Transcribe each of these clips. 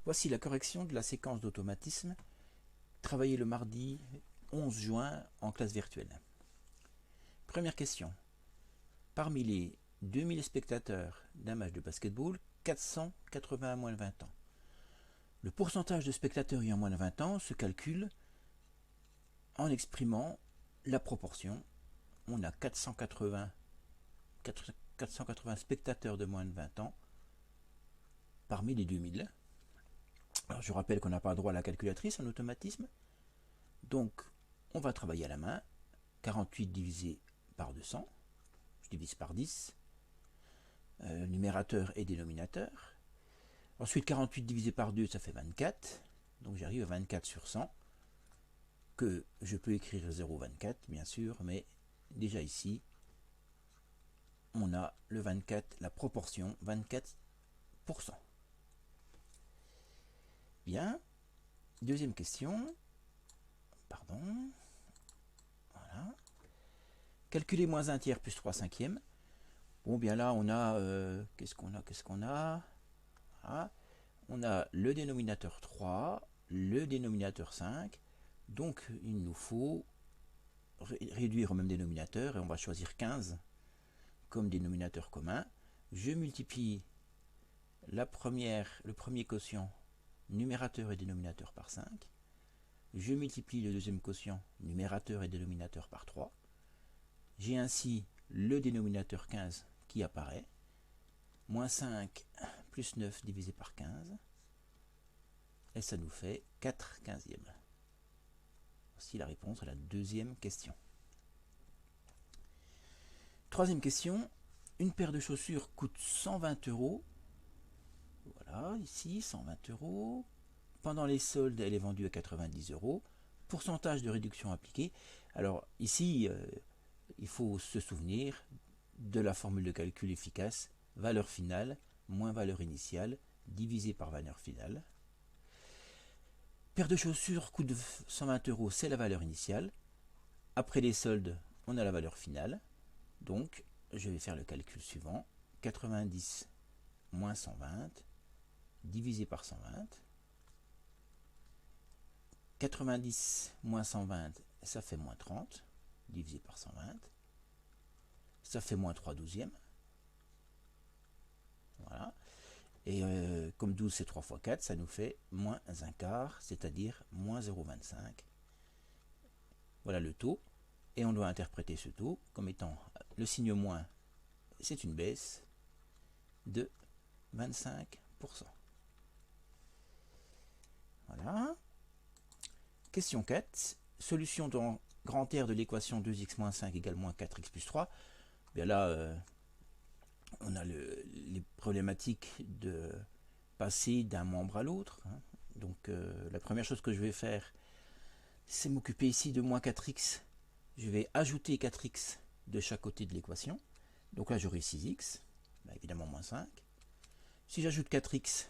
Voici la correction de la séquence d'automatisme travaillée le mardi 11 juin en classe virtuelle. Première question. Parmi les 2000 spectateurs d'un match de basketball, 480 moins de 20 ans. Le pourcentage de spectateurs ayant moins de 20 ans se calcule en exprimant la proportion. On a 480 spectateurs de moins de 20 ans parmi les 2000. Alors je rappelle qu'on n'a pas le droit à la calculatrice en automatisme. Donc on va travailler à la main. 48 divisé par 200. Je divise par 10. Numérateur et dénominateur. Ensuite 48 divisé par 2, ça fait 24. Donc j'arrive à 24 sur 100. Que je peux écrire 0,24 bien sûr, mais déjà ici, on a le 24, la proportion 24%. Bien. Deuxième question. Pardon. Voilà. Calculer moins 1 tiers plus 3 cinquièmes. Bon, bien là, on a... qu'est-ce qu'on a voilà. On a le dénominateur 3, le dénominateur 5. Donc, il nous faut réduire au même dénominateur et on va choisir 15 comme dénominateur commun. Je multiplie le premier quotient numérateur et dénominateur par 5. Je multiplie le deuxième quotient numérateur et dénominateur par 3. J'ai ainsi le dénominateur 15 qui apparaît. Moins 5 plus 9 divisé par 15. Et ça nous fait 4 quinzièmes. Voici la réponse à la deuxième question. Troisième question. Une paire de chaussures coûte 120 €. Voilà, ici, 120 €. Pendant les soldes, elle est vendue à 90 €. Pourcentage de réduction appliqué. Alors ici, il faut se souvenir de la formule de calcul efficace. Valeur finale moins valeur initiale divisé par valeur finale. Paire de chaussures coûte 120 €, c'est la valeur initiale. Après les soldes, on a la valeur finale. Donc, je vais faire le calcul suivant. 90 moins 120 divisé par 120. 90 moins 120, ça fait moins 30, divisé par 120. Ça fait moins 3 douzièmes. Voilà. Et comme 12 c'est 3 fois 4, ça nous fait moins un quart, c'est-à-dire moins 0,25. Voilà le taux. Et on doit interpréter ce taux comme étant le signe moins, c'est une baisse de 25%. Voilà. Question 4. Solution dans grand R de l'équation 2x moins 5 égale moins 4x plus 3. Bien là, on a les problématiques de passer d'un membre à l'autre. Donc la première chose que je vais faire, c'est m'occuper ici de moins 4x. Je vais ajouter 4x de chaque côté de l'équation. Donc là, j'aurai 6x, évidemment moins 5. Si j'ajoute 4x,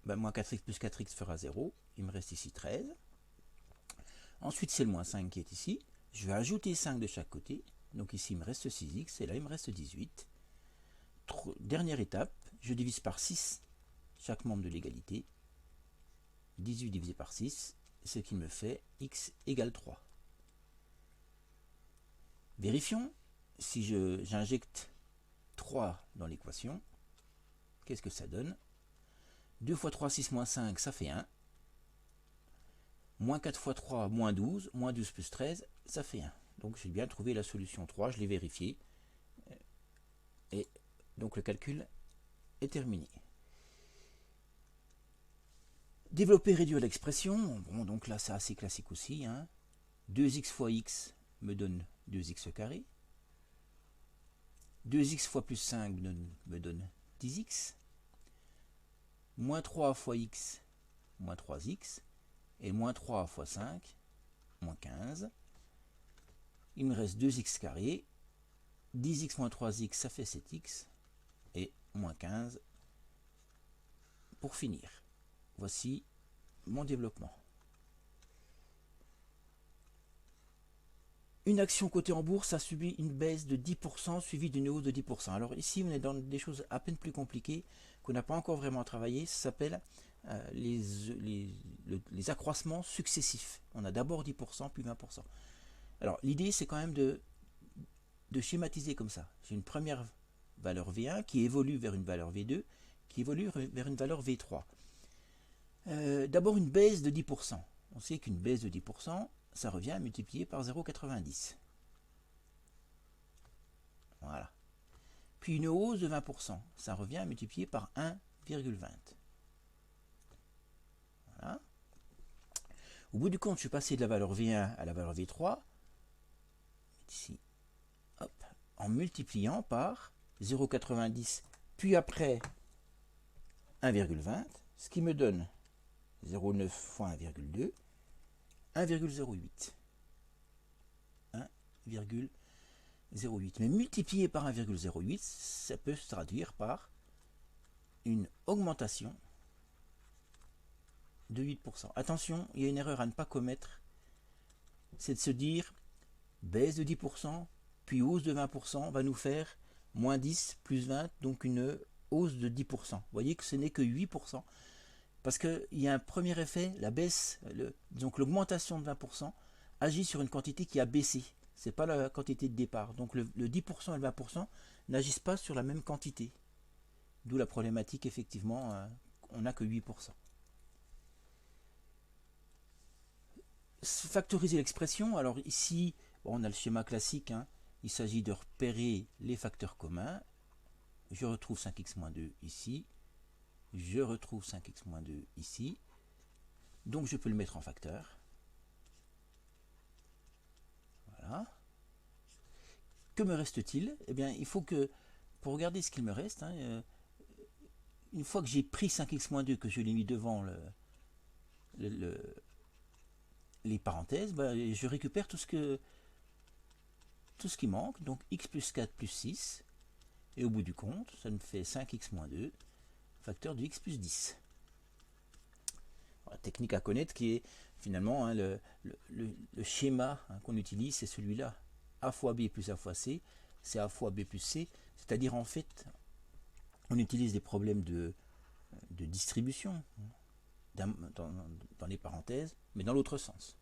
moins 4x plus 4x fera 0. Il me reste ici 13. Ensuite, c'est le moins 5 qui est ici. Je vais ajouter 5 de chaque côté. Donc ici, il me reste 6x et là, il me reste 18. Dernière étape, je divise par 6 chaque membre de l'égalité. 18 divisé par 6, ce qui me fait x égale 3. Vérifions. Si j'injecte 3 dans l'équation, qu'est-ce que ça donne? 2 fois 3, 6 moins 5, ça fait 1. Moins 4 fois 3, moins 12. Moins 12 plus 13, ça fait 1. Donc j'ai bien trouvé la solution 3, je l'ai vérifié. Et donc le calcul est terminé. Développer, réduire l'expression. Bon, donc là c'est assez classique aussi. 2x fois x me donne 2x carré. 2x fois plus 5 me donne 10x. Moins 3 fois x, moins 3x. Et moins 3 fois 5, moins 15. Il me reste 2x carré. 10x moins 3x, ça fait 7x. Et moins 15 pour finir. Voici mon développement. Une action cotée en bourse a subi une baisse de 10% suivie d'une hausse de 10%. Alors ici, on est dans des choses à peine plus compliquées qu'on n'a pas encore vraiment travaillé. Ça s'appelle les accroissements successifs. On a d'abord 10%, puis 20%. Alors l'idée c'est quand même de schématiser comme ça. J'ai une première valeur V1 qui évolue vers une valeur V2, qui évolue vers une valeur V3. D'abord une baisse de 10%. On sait qu'une baisse de 10%, ça revient à multiplier par 0,90. Voilà. Puis une hausse de 20%, ça revient à multiplier par 1,20. Voilà. Au bout du compte, je suis passé de la valeur V1 à la valeur V3, ici, hop, en multipliant par 0,90, puis après 1,20, ce qui me donne 0,9 fois 1,2, 1,08. 1,08. Mais multiplié par 1,08, ça peut se traduire par une augmentation de 8%. Attention, il y a une erreur à ne pas commettre, c'est de se dire baisse de 10%, puis hausse de 20% va nous faire moins 10 plus 20, donc une hausse de 10%. Vous voyez que ce n'est que 8%, parce qu'il y a un premier effet, la baisse, donc l'augmentation de 20% agit sur une quantité qui a baissé. Ce n'est pas la quantité de départ. Donc le 10% et le 20% n'agissent pas sur la même quantité. D'où la problématique, effectivement, on n'a que 8%. Factoriser l'expression, alors ici, bon, on a le schéma classique, hein, il s'agit de repérer les facteurs communs. Je retrouve 5x-2 ici, je retrouve 5x-2 ici, donc je peux le mettre en facteur. Voilà. Que me reste-t-il? Eh bien, il faut que, pour regarder ce qu'il me reste, hein, une fois que j'ai pris 5x-2, que je l'ai mis devant les parenthèses, ben, je récupère tout ce qui manque, donc x plus 4 plus 6, et au bout du compte, ça me fait 5x-2, facteur de x plus 10. La technique à connaître qui est finalement, hein, le schéma, hein, qu'on utilise, c'est celui-là. A fois B plus A fois C, c'est A fois B plus C, c'est-à-dire en fait, on utilise des problèmes de distribution dans les parenthèses, mais dans l'autre sens.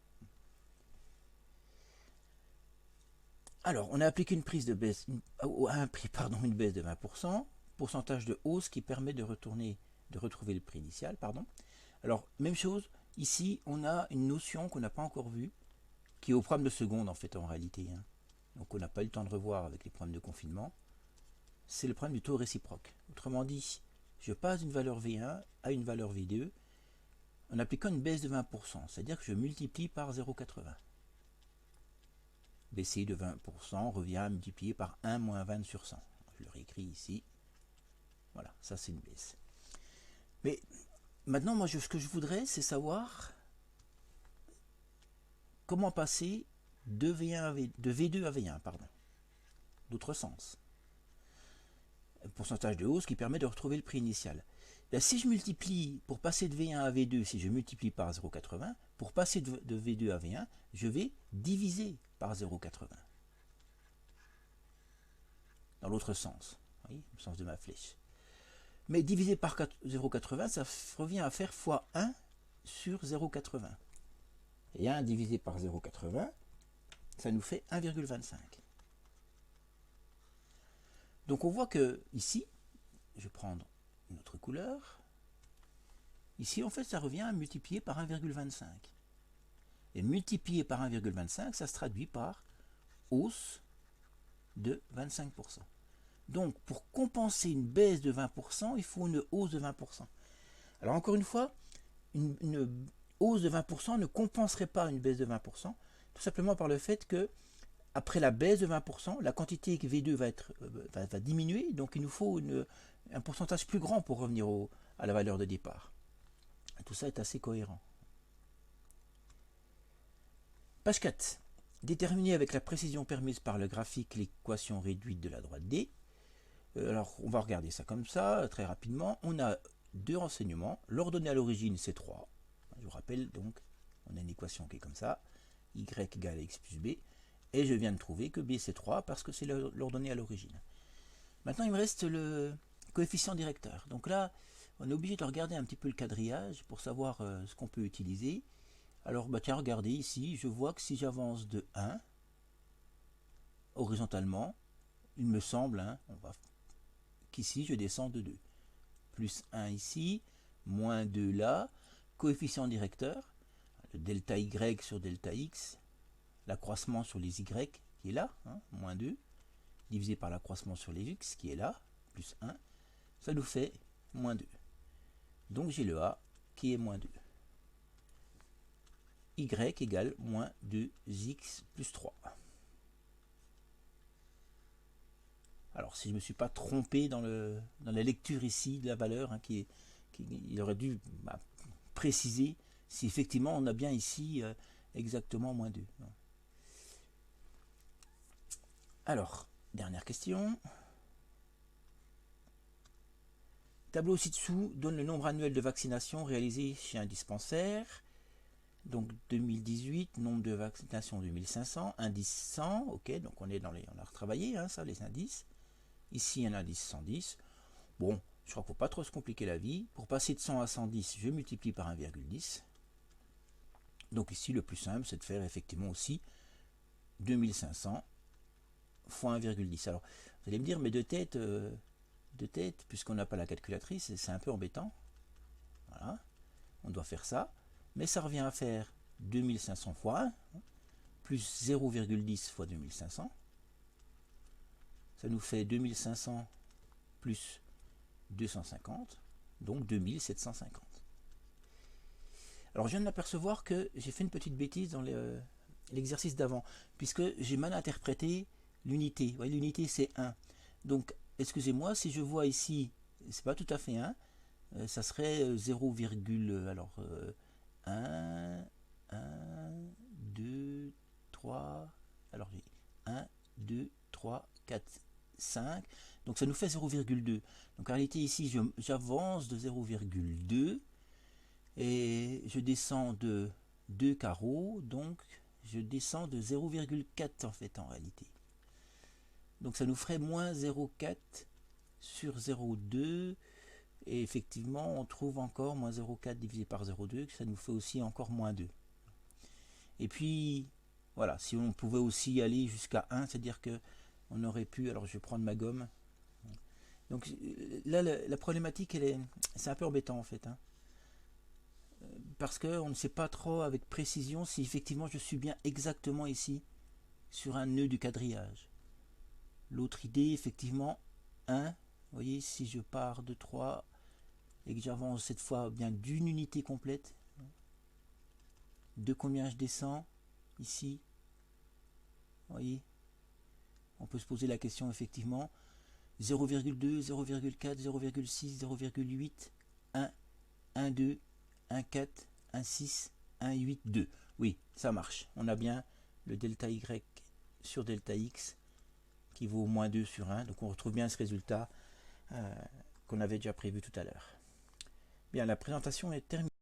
Alors, on a appliqué une baisse de 20%, pourcentage de hausse qui permet de retrouver le prix initial. Alors, même chose, ici, on a une notion qu'on n'a pas encore vue, qui est au problème de seconde, en fait, en réalité. Hein. Donc, on n'a pas eu le temps de revoir avec les problèmes de confinement. C'est le problème du taux réciproque. Autrement dit, je passe d'une valeur V1 à une valeur V2 en appliquant une baisse de 20%, c'est-à-dire que je multiplie par 0,80. BCI de 20% revient à multiplier par 1 moins 20 sur 100. Je le réécris ici. Voilà, ça c'est une baisse. Mais maintenant, moi, ce que je voudrais, c'est savoir comment passer de V2 à V1, pardon. D'autre sens. Pourcentage de hausse qui permet de retrouver le prix initial. Là, si je multiplie, pour passer de V1 à V2, si je multiplie par 0,80, pour passer de V2 à V1, je vais diviser par 0,80. Dans l'autre sens. Vous voyez, le sens de ma flèche. Mais divisé par 0,80, ça revient à faire fois 1 sur 0,80. Et 1 divisé par 0,80, ça nous fait 1,25. Donc on voit que ici, je vais prendre une autre couleur. Ici, en fait, ça revient à multiplier par 1,25. Et multiplier par 1,25, ça se traduit par hausse de 25%. Donc, pour compenser une baisse de 20%, il faut une hausse de 20%. Alors, encore une fois, une hausse de 20% ne compenserait pas une baisse de 20%, tout simplement par le fait que, après la baisse de 20%, la quantité V2 va diminuer, donc il nous faut un pourcentage plus grand pour revenir à la valeur de départ. Tout ça est assez cohérent. Page 4. Déterminer avec la précision permise par le graphique l'équation réduite de la droite D. Alors, on va regarder ça comme ça, très rapidement. On a deux renseignements. L'ordonnée à l'origine, c'est 3. Je vous rappelle, donc, on a une équation qui est comme ça. Y égale à x plus b. Et je viens de trouver que b, c'est 3 parce que c'est l'ordonnée à l'origine. Maintenant, il me reste le coefficient directeur. Donc là, on est obligé de regarder un petit peu le quadrillage pour savoir ce qu'on peut utiliser. Alors bah tiens, regardez ici, je vois que si j'avance de 1 horizontalement, il me semble qu'ici je descends de 2. Plus 1 ici, moins 2 là, coefficient directeur, le delta y sur delta x, l'accroissement sur les y qui est là, moins 2, divisé par l'accroissement sur les x qui est là, plus 1, ça nous fait moins 2. Donc j'ai le A qui est moins 2. Y égale moins 2x plus 3. Alors si je ne me suis pas trompé dans la lecture ici de la valeur, il aurait dû préciser si effectivement on a bien ici exactement moins 2. Alors, dernière question. Tableau ci-dessous donne le nombre annuel de vaccinations réalisées chez un dispensaire. Donc 2018, nombre de vaccinations 2500, indice 100, ok, donc on a retravaillé ça, les indices. Ici un indice 110. Bon, je crois qu'il ne faut pas trop se compliquer la vie. Pour passer de 100 à 110, je multiplie par 1,10. Donc ici le plus simple c'est de faire effectivement aussi 2500 fois 1,10. Alors vous allez me dire, mais de tête, puisqu'on n'a pas la calculatrice, c'est un peu embêtant. Voilà, on doit faire ça. Mais ça revient à faire 2500 fois 1, plus 0,10 fois 2500. Ça nous fait 2500 plus 250, donc 2750. Alors je viens de m'apercevoir que j'ai fait une petite bêtise dans l'exercice d'avant, puisque j'ai mal interprété l'unité. Vous voyez, l'unité c'est 1. Donc, excusez-moi, si je vois ici, c'est pas tout à fait 1, ça serait 0, alors 1, 2, 3, alors j'ai 1, 2, 3, 4, 5, donc ça nous fait 0,2. Donc en réalité ici j'avance de 0,2 et je descends de 2 carreaux, donc je descends de 0,4 en fait en réalité. Donc ça nous ferait moins 0,4 sur 0,2. Et effectivement, on trouve encore moins 0,4 divisé par 0,2, ça nous fait aussi encore moins 2. Et puis, voilà, si on pouvait aussi aller jusqu'à 1, c'est-à-dire que on aurait pu, alors je vais prendre ma gomme. Donc là, la problématique, c'est un peu embêtant en fait. Parce qu'on ne sait pas trop avec précision si effectivement je suis bien exactement ici, sur un nœud du quadrillage. L'autre idée, effectivement, 1, vous voyez, si je pars de 3, et que j'avance cette fois bien d'une unité complète, de combien je descends ici, vous voyez, on peut se poser la question effectivement, 0,2, 0,4, 0,6, 0,8, 1, 1, 2, 1, 4, 1, 6, 1, 8, 2. Oui, ça marche. On a bien le delta y sur delta x qui vaut moins 2 sur 1. Donc on retrouve bien ce résultat qu'on avait déjà prévu tout à l'heure. Bien, la présentation est terminée.